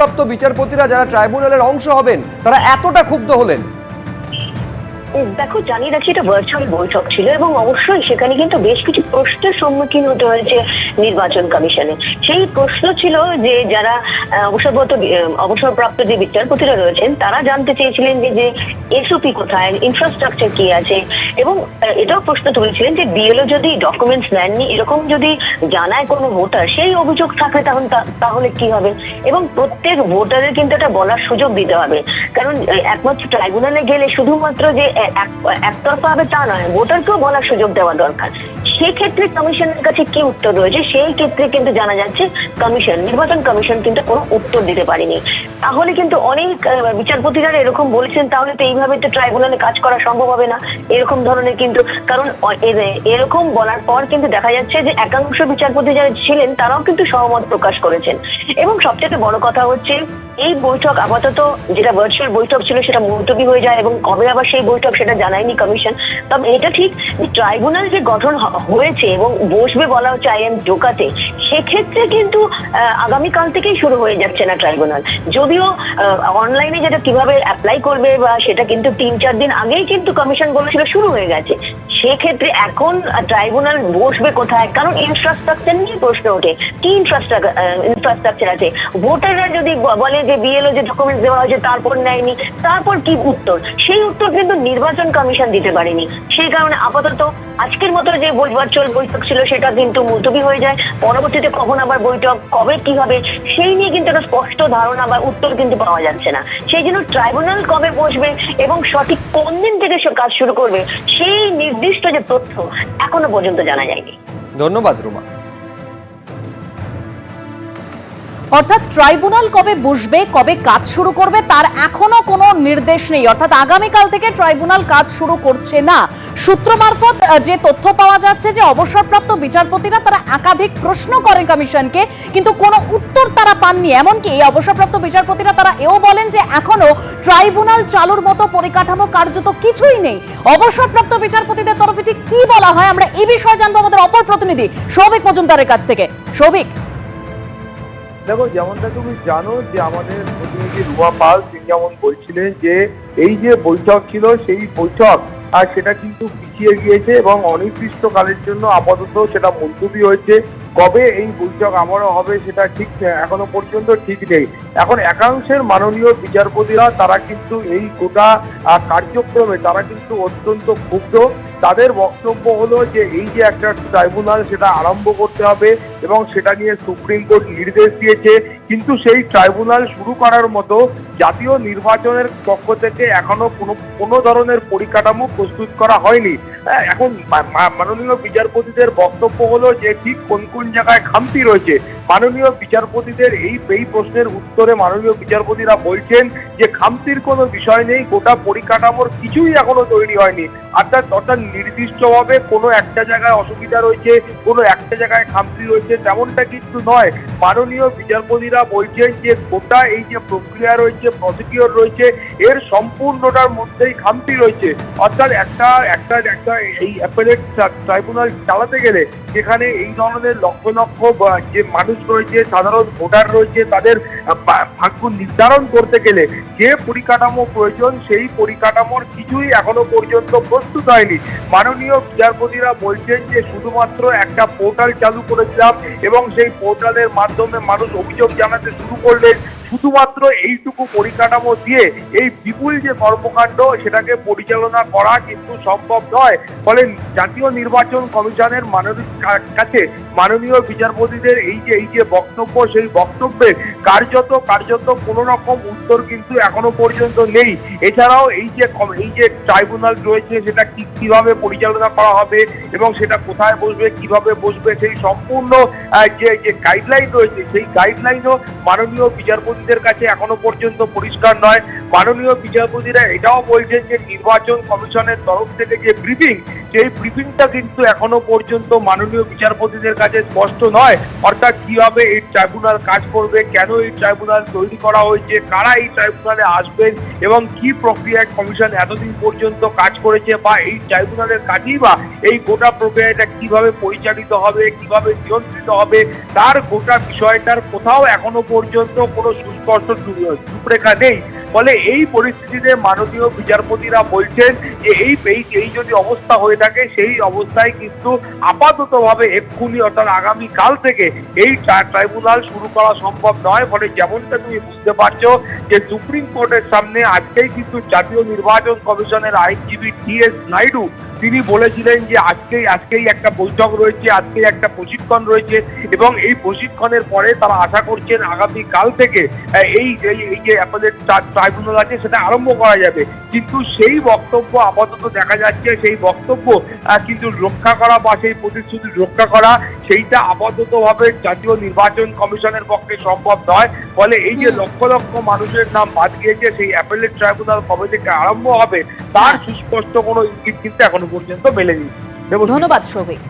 প্রাপ্ত বিচারপতিরা যারা ট্রাইব্যুনালের অংশ হবেন তারা এতটা ক্ষুব্ধ হলেন? দেখো, জানিয়ে রাখছি এটা ভার্চুয়াল বৈঠক ছিল এবং অবশ্যই সেখানে কিন্তু বেশ কিছু প্রশ্নের সম্মুখীন হতে হয়েছে নির্বাচন কমিশনে। সেই প্রশ্ন ছিল যে যারা অবসরপ্রাপ্ত যে বিচারপতিরা রয়েছেন তারা জানতে চেয়েছিলেন যে এসওপি কোথায়, ইনফ্রাস্ট্রাকচার কি আছে, এবং এটাও প্রশ্ন তুলেছিলেন যে বিএলও যদি ডকুমেন্টস নেননি এরকম যদি জানায় কোনো ভোটার, সেই অভিযোগ থাকে তাহলে কি হবে। এবং প্রত্যেক ভোটারের কিন্তু এটা বলার সুযোগ দিতে হবে, কারণ একমাত্র ট্রাইব্যুনালে গেলে শুধুমাত্র যে একতরফা হবে তা নয়, ভোটারকেও বলার সুযোগ দেওয়া দরকার। সেক্ষেত্রে কমিশনের কাছে কি উত্তর রয়েছে সেই ক্ষেত্রে কিন্তু জানা যাচ্ছে নির্বাচন কমিশন কিন্তু কোনো উত্তর দিতে পারেনি। তাহলে কিন্তু অনেক বিচারপতিরা এরকম বলেছেন তাহলে তো এইভাবে তো ট্রাইব্যুনালে কাজ করা সম্ভব হবে না, এরকম ধরনের কিন্তু, কারণ এরকম বলার পর কিন্তু দেখা যাচ্ছে যে একাংশ বিচারপতি যারা ছিলেন তারাও কিন্তু সহমত প্রকাশ করেছেন। এবং সবচেয়ে বড় কথা হচ্ছে এই বৈঠক আপাতত যেটা ভার্চুয়াল বৈঠক ছিল সেটা মুলতবি হয়ে যায় এবং কবে আবার সেই বৈঠক সেটা জানায়নি কমিশন। তবে এটা ঠিক ট্রাইব্যুনাল যে গঠন হয়েছে এবং বসবে বলা হচ্ছে আইএম জোকাতে, সেক্ষেত্রে কিন্তু আগামীকাল থেকেই শুরু হয়ে যাচ্ছে না ট্রাইব্যুনাল। যদিও অনলাইনে যেটা কিভাবে অ্যাপ্লাই করবে বা সেটা কিন্তু 3-4 দিন আগেই কিন্তু কমিশন বলেছিল শুরু হয়ে গেছে। সেক্ষেত্রে এখন ট্রাইব্যুনাল বসবে কোথায়, কারণ ইনফ্রাস্ট্রাকচার নিয়ে প্রশ্ন ওঠে। কি ইনফ্রাস্ট্রাকচার আছে? ভোটাররা যদি বলে যে বিএলও যে ডকুমেন্টস দেওয়া হয়েছে তারপর নেয়নি, তারপর কি উত্তর? সেই উত্তর কিন্তু নির্বাচন কমিশন দিতে পারেনি। সেই কারণে আপাতত আজকের মতো যে ভার্চুয়াল বৈঠক ছিল সেটা কিন্তু মুলতবি হয়ে যায়। পরবর্তীতে কখন আবার বৈঠক, কবে কি হবে সেই নিয়ে কিন্তু একটা স্পষ্ট ধারণা বা উত্তর কিন্তু পাওয়া যাচ্ছে না। সেই জন্য ট্রাইব্যুনাল কবে বসবে এবং সঠিক কোন দিন থেকে কাজ শুরু করবে সেই নির্দিষ্ট যে তথ্য এখনো পর্যন্ত জানা যায়নি। ধন্যবাদ রুমা। অর্থাৎ ট্রাইব্যুনাল কবে বসবে, কবে কাজ শুরু করবে তার এখনো কোনো নির্দেশ নেই। অর্থাৎ আগামীকাল থেকে ট্রাইব্যুনাল কাজ শুরু করছে না। সূত্র মারফত যে তথ্য পাওয়া যাচ্ছে যে অবসরপ্রাপ্ত বিচারপতিরা তারা একাধিক প্রশ্ন করেন কমিশনকে, কিন্তু কোনো উত্তর তারা পাননি। এমনকি এই অবসরপ্রাপ্ত বিচারপতিরা তারা এও বলেন যে এখনো ট্রাইব্যুনাল চালুর মতো পরিকাঠামো কার্যত কিছুই নেই। অবসরপ্রাপ্ত বিচারপতিদের তরফে ঠিক কি বলা হয় আমরা এই বিষয়ে জানবো আমাদের অপর প্রতিনিধি সৌভিক মজুমদারের কাছ থেকে। সৌভিক, দেখো, যেমনটা তুমি জানো যে আমাদের প্রতিনিধি রুমা পাল তিনি যেমন বলছিলেন যে এই যে বৈঠক ছিল সেই বৈঠক আর সেটা কিন্তু পিছিয়ে গিয়েছে এবং অনির্দিষ্টকালের জন্য আপাতত সেটা মুলতবি হয়েছে। কবে এই বৈঠক আবারও হবে সেটা ঠিক এখনো পর্যন্ত ঠিক নেই। এখন একাংশের মাননীয় বিচারপতিরা তারা কিন্তু এই গোটা কার্যক্রমে তারা কিন্তু অত্যন্ত ক্ষুব্ধ। তাদের বক্তব্য হলো যে এই যে একটা ট্রাইব্যুনাল সেটা আরম্ভ করতে হবে এবং সেটা নিয়ে সুপ্রিম কোর্ট নির্দেশ দিয়েছে, কিন্তু সেই ট্রাইব্যুনাল শুরু করার মতো জাতীয় নির্বাচনের পক্ষ থেকে এখনো কোনো ধরনের পরিকাঠামো প্রস্তুত করা হয়নি। এখন মাননীয় বিচারপতিদের বক্তব্য হলো যে ঠিক কোন কোন জায়গায় খামতি রয়েছে। মাননীয় বিচারপতিদের এই প্রশ্নের উত্তরে মাননীয় বিচারপতিরা বলছেন যে খামতির কোনো বিষয় নেই, গোটা পরিকাঠামোর কিছুই এখনো তৈরি হয়নি। অর্থাৎ নির্দিষ্টভাবে কোনো একটা জায়গায় অসুবিধা রয়েছে, কোনো একটা জায়গায় খামতি রয়েছে তেমনটা কিন্তু নয়। মাননীয় বিচারপতিরা বলছেন যে গোটা এই যে প্রক্রিয়া রয়েছে, প্রসিডিওর রয়েছে, এর সম্পূর্ণটার মধ্যেই খামতি রয়েছে। অর্থাৎ একটা এই অ্যাপেলেট ট্রাইব্যুনাল চালাতে গেলে যেখানে এই ধরনের লক্ষ লক্ষ যে মানুষ রয়েছে, সাধারণ ভোটার রয়েছে, তাদের ভাগ্য নির্ধারণ করতে গেলে যে পরিকাঠামো প্রয়োজন সেই পরিকাঠামোর কিছুই এখনো পর্যন্ত প্রস্তুত হয়নি। মাননীয় বিচারপতিরা বলছেন যে শুধুমাত্র একটা পোর্টাল চালু করেছিলাম এবং সেই পোর্টালের মাধ্যমে মানুষ অভিযোগ জানাতে শুরু করলেন। শুধুমাত্র এইটুকু পরিকাঠামো দিয়ে এই বিপুল যে কর্মকাণ্ড সেটাকে পরিচালনা করা কিন্তু সম্ভব নয়। ফলে জাতীয় নির্বাচন কমিশনের কাছে মাননীয় বিচারপতিদের এই যে বক্তব্য, সেই বক্তব্যের কার্যত কোনো রকম উত্তর কিন্তু এখনো পর্যন্ত নেই। এছাড়াও এই যে ট্রাইব্যুনাল রয়েছে সেটা কিভাবে পরিচালনা করা হবে এবং সেটা কোথায় বসবে, কিভাবে বসবে, সেই সম্পূর্ণ যে গাইডলাইন রয়েছে সেই গাইডলাইনও মাননীয় বিচারপতিদের কাছে এখনো পর্যন্ত পরিষ্কার নয়। মাননীয় বিচারপতিরা এটাও বলছেন যে নির্বাচন কমিশনের তরফ থেকে যে ব্রিফিং, সেই ব্রিফিংটা কিন্তু এখনো পর্যন্ত মাননীয় বিচারপতিদের কাছে স্পষ্ট নয়। অর্থাৎ কিভাবে এই ট্রাইব্যুনাল কাজ করবে, কেন এই ট্রাইব্যুনাল তৈরি করা হয়েছে, কারা এই ট্রাইব্যুনালে আসবেন এবং কি প্রক্রিয়ায় কমিশন এতদিন পর্যন্ত কাজ করেছে, বা এই ট্রাইব্যুনালের কাজই বা এই গোটা প্রক্রিয়াটা কিভাবে পরিচালিত হবে, কিভাবে নিয়ন্ত্রিত হবে, তার গোটা বিষয়টার কোথাও এখনো পর্যন্ত কোনো সুস্পষ্ট রূপরেখা নেই। ফলে এই পরিস্থিতিতে মাননীয় বিচারপতিরা বলছেন যে এই যদি অবস্থা হয়ে থাকে, সেই অবস্থায় কিন্তু আপাততভাবে এক্ষুনি অর্থাৎ আগামী কাল থেকে এই ট্রাইব্যুনাল শুরু করা সম্ভব নয়। ফলে যেমনটা তুমি বুঝতে পারছো যে সুপ্রিম কোর্টের সামনে আজকেই কিন্তু জাতীয় নির্বাচন কমিশনের আইনজীবী টি.এস. নাইডু তিনি বলেছিলেন যে আজকেই একটা বৈঠক রয়েছে, আজকেই একটা প্রশিক্ষণ রয়েছে এবং এই প্রশিক্ষণের পরে তারা আশা করছেন আগামী কাল থেকে এই যে অ্যাপেলেট ট্রাইব্যুনাল আছে সেটা আরম্ভ করা যাবে। কিন্তু সেই বক্তব্য আপাতত দেখা যাচ্ছে, সেই বক্তব্য কিন্তু রক্ষা করা বা সেই প্রতিশ্রুতি রক্ষা করা সেইটা আপাততভাবে জাতীয় নির্বাচন কমিশনের পক্ষে সম্ভব নয়। ফলে এই যে লক্ষ লক্ষ মানুষের নাম বাদ গিয়েছে, সেই অ্যাপেলেট ট্রাইব্যুনাল কবে থেকে আরম্ভ হবে তার সুস্পষ্ট কোনো ইঙ্গিত কিন্তু এখনো পর্যন্ত মেলেনি। ধন্যবাদ সৌভিক।